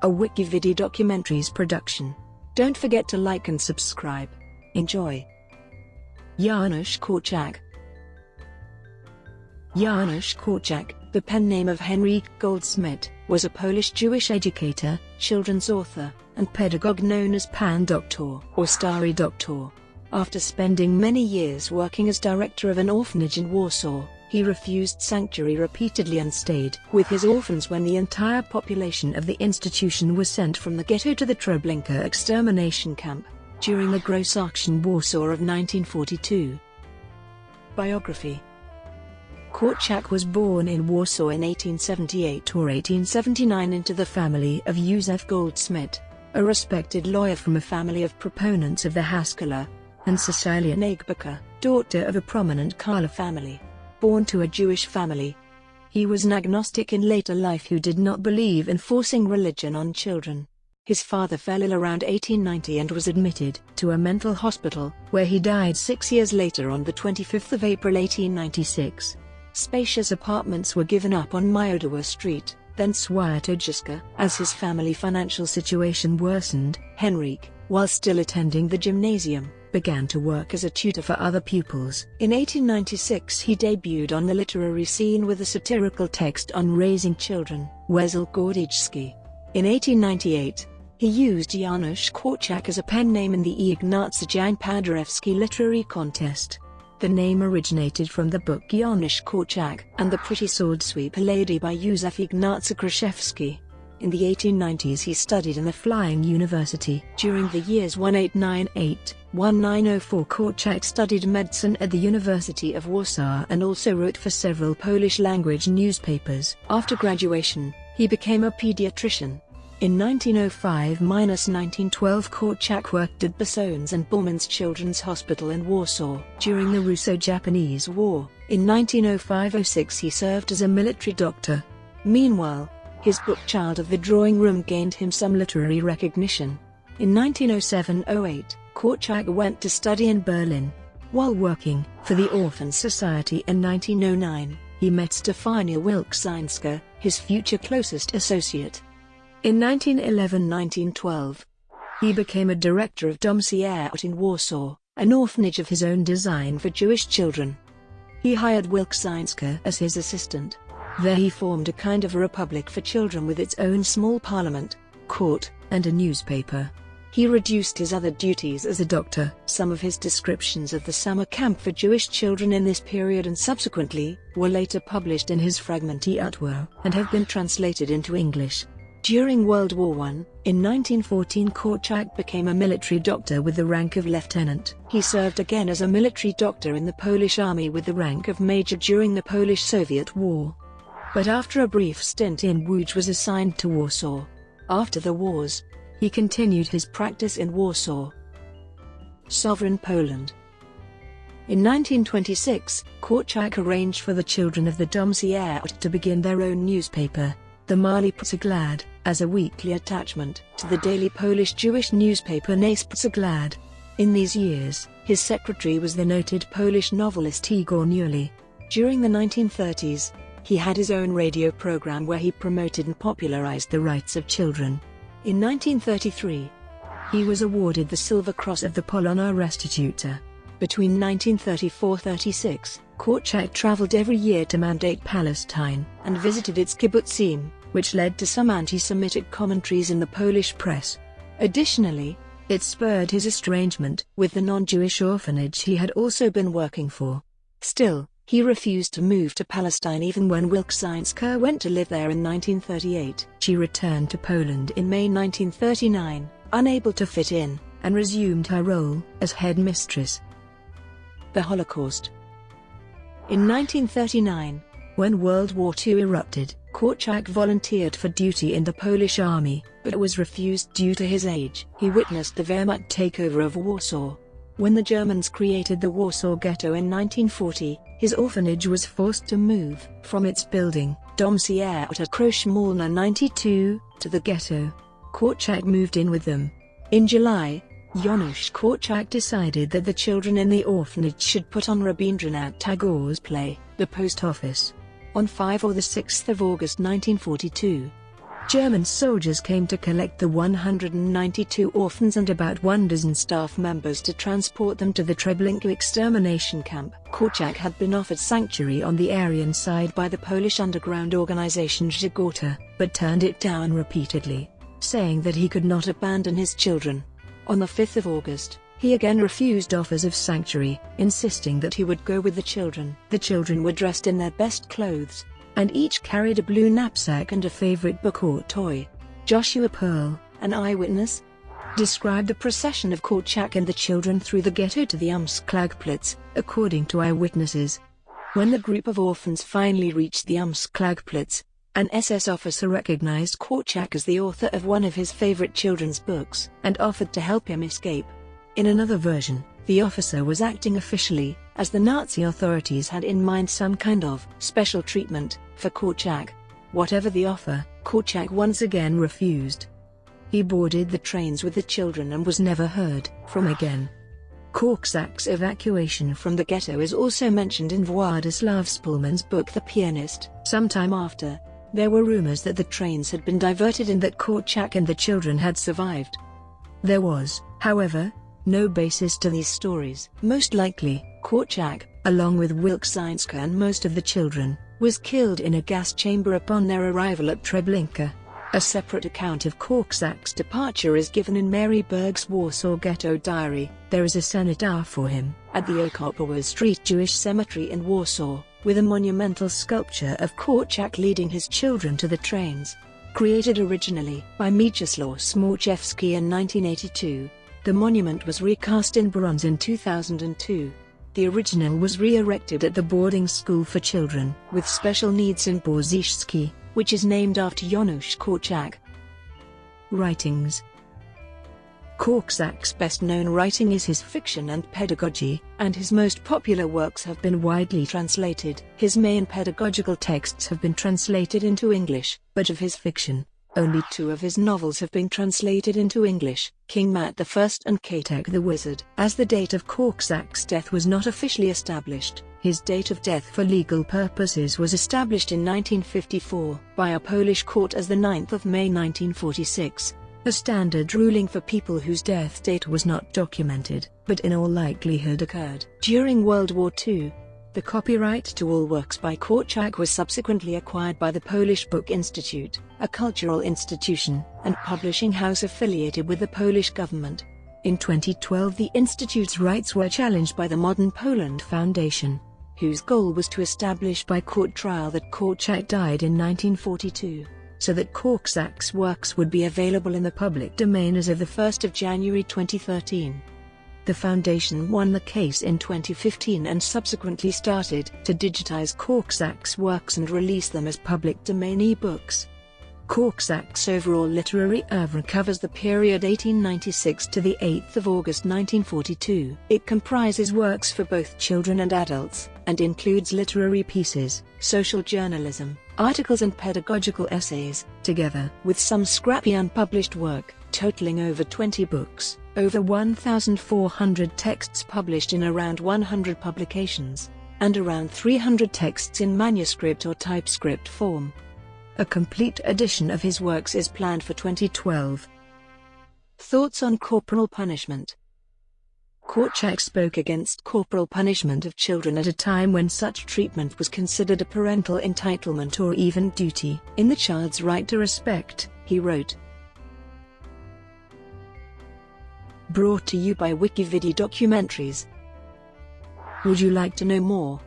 a WikiVidi documentaries production. Don't forget to like and subscribe. Enjoy. Janusz Korczak. Janusz Korczak, the pen name of Henryk Goldszmit, was a Polish Jewish educator, children's author, and pedagogue known as Pan Doktor or Stary Doktor. After spending many years working as director of an orphanage in Warsaw, he refused sanctuary repeatedly and stayed with his orphans when the entire population of the institution was sent from the Ghetto to the Treblinka extermination camp during the Grossaktion Warsaw of 1942. Biography. Korczak was born in Warsaw in 1878 or 1879 into the family of Józef Goldszmit, a respected lawyer from a family of proponents of the Haskalah, and Cecilia Nagbeka, daughter of a prominent Kala family. Born to a Jewish family, he was an agnostic in later life who did not believe in forcing religion on children. His father fell ill around 1890 and was admitted to a mental hospital, where he died 6 years later on the 25th of April 1896. Spacious apartments were given up on Miodowa Street, then Świętokrzyska. As his family financial situation worsened, Henryk, while still attending the gymnasium, began to work as a tutor for other pupils. In 1896 he debuted on the literary scene with a satirical text on raising children, Wesoł Gorzicki. In 1898, he used Janusz Korczak as a pen name in the Ignacy Jan Paderewski literary contest. The name originated from the book Janusz Korczak and the Pretty Sword Sweeper Lady by Józef Ignacy Kraszewski. In the 1890s he studied in the Flying University. During the years 1898–1904 Korczak studied medicine at the University of Warsaw and also wrote for several Polish-language newspapers. After graduation, he became a pediatrician. In 1905–1912 Korczak worked at Boson's and Bormann's Children's Hospital in Warsaw. During the Russo-Japanese War, in 1905–06 he served as a military doctor. Meanwhile, his book Child of the Drawing Room gained him some literary recognition. In 1907–08, Korczak went to study in Berlin. While working for the Orphans Society in 1909, he met Stefania Wilczynska, his future closest associate. In 1911–1912, he became a director of Dom Sierot in Warsaw, an orphanage of his own design for Jewish children. He hired Wilczynska as his assistant. There he formed a kind of a republic for children with its own small parliament, court, and a newspaper. He reduced his other duties as a doctor. Some of his descriptions of the summer camp for Jewish children in this period and subsequently were later published in his Fragmenty Utworu and have been translated into English. During World War I, in 1914 Korczak became a military doctor with the rank of lieutenant. He served again as a military doctor in the Polish army with the rank of major during the Polish-Soviet War. But after a brief stint in Łódź was assigned to Warsaw. After the wars, he continued his practice in Warsaw. Sovereign Poland. In 1926, Korczak arranged for the children of the Dom Sierot to begin their own newspaper, the Mały Przegląd, as a weekly attachment to the daily Polish Jewish newspaper Nasz Przegląd. In these years, his secretary was the noted Polish novelist Igor Newley. During the 1930s, he had his own radio program where he promoted and popularized the rights of children. In 1933, he was awarded the Silver Cross of the Polona Restituta. Between 1934–36, Korczak traveled every year to Mandate Palestine and visited its kibbutzim, which led to some anti-Semitic commentaries in the Polish press. Additionally, it spurred his estrangement with the non-Jewish orphanage he had also been working for. Still, he refused to move to Palestine even when Wilczynska went to live there in 1938. She returned to Poland in May 1939, unable to fit in, and resumed her role as headmistress. The Holocaust. In 1939, when World War II erupted, Korczak volunteered for duty in the Polish army, but was refused due to his age. He witnessed the Wehrmacht takeover of Warsaw. When the Germans created the Warsaw Ghetto in 1940, his orphanage was forced to move from its building, Dom Sierot at Krośmolna 92, to the Ghetto. Korczak moved in with them. In July, Janusz Korczak decided that the children in the orphanage should put on Rabindranath Tagore's play, The Post Office. On 5 or 6 August 1942, German soldiers came to collect the 192 orphans and about 12 staff members to transport them to the Treblinka extermination camp. Korczak had been offered sanctuary on the Aryan side by the Polish underground organization Ghetto, but turned it down repeatedly, saying that he could not abandon his children. On the 5th of August, he again refused offers of sanctuary, insisting that he would go with the children. The children were dressed in their best clothes, and each carried a blue knapsack and a favorite book or toy. Joshua Pearl, an eyewitness, described the procession of Korczak and the children through the ghetto to the Umschlagplatz, according to eyewitnesses. When the group of orphans finally reached the Umschlagplatz, an SS officer recognized Korczak as the author of one of his favorite children's books, and offered to help him escape. In another version, the officer was acting officially, as the Nazi authorities had in mind some kind of special treatment for Korczak. Whatever the offer, Korczak once again refused. He boarded the trains with the children and was never heard from again. Korczak's evacuation from the ghetto is also mentioned in Władysław Spulman's book The Pianist. Sometime after, there were rumors that the trains had been diverted and that Korczak and the children had survived. There was, however, no basis to these stories. Most likely, Korczak, along with Wilczynska and most of the children, was killed in a gas chamber upon their arrival at Treblinka. A separate account of Korczak's departure is given in Mary Berg's Warsaw Ghetto Diary. There is a cenotaph for him at the Okopowa Street Jewish Cemetery in Warsaw, with a monumental sculpture of Korczak leading his children to the trains. Created originally by Mieczysław Smoczewski in 1982, the monument was recast in bronze in 2002. The original was re-erected at the boarding school for children with special needs in Borzyczki, which is named after Janusz Korczak. Writings. Korczak's best-known writing is his fiction and pedagogy, and his most popular works have been widely translated. His main pedagogical texts have been translated into English, but of his fiction, only 2 of his novels have been translated into English, King Mat I and Katek the Wizard. As the date of Korczak's death was not officially established, his date of death for legal purposes was established in 1954 by a Polish court as the 9th of May 1946, a standard ruling for people whose death date was not documented, but in all likelihood occurred during World War II. The copyright to all works by Korczak was subsequently acquired by the Polish Book Institute, a cultural institution and publishing house affiliated with the Polish government. In 2012, the institute's rights were challenged by the Modern Poland Foundation, whose goal was to establish by court trial that Korczak died in 1942, so that Korczak's works would be available in the public domain as of 1 January 2013. The foundation won the case in 2015 and subsequently started to digitize Korczak's works and release them as public domain e-books. Korczak's overall literary oeuvre covers the period 1896 to the 8th of August 1942. It comprises works for both children and adults, and includes literary pieces, social journalism, articles and pedagogical essays, together with some scrappy unpublished work, totaling over 20 books, over 1,400 texts published in around 100 publications, and around 300 texts in manuscript or typescript form. A complete edition of his works is planned for 2012. Thoughts on corporal punishment. Korczak spoke against corporal punishment of children at a time when such treatment was considered a parental entitlement or even duty. In The Child's Right to Respect, he wrote, brought to you by WikiVidi Documentaries. Would you like to know more?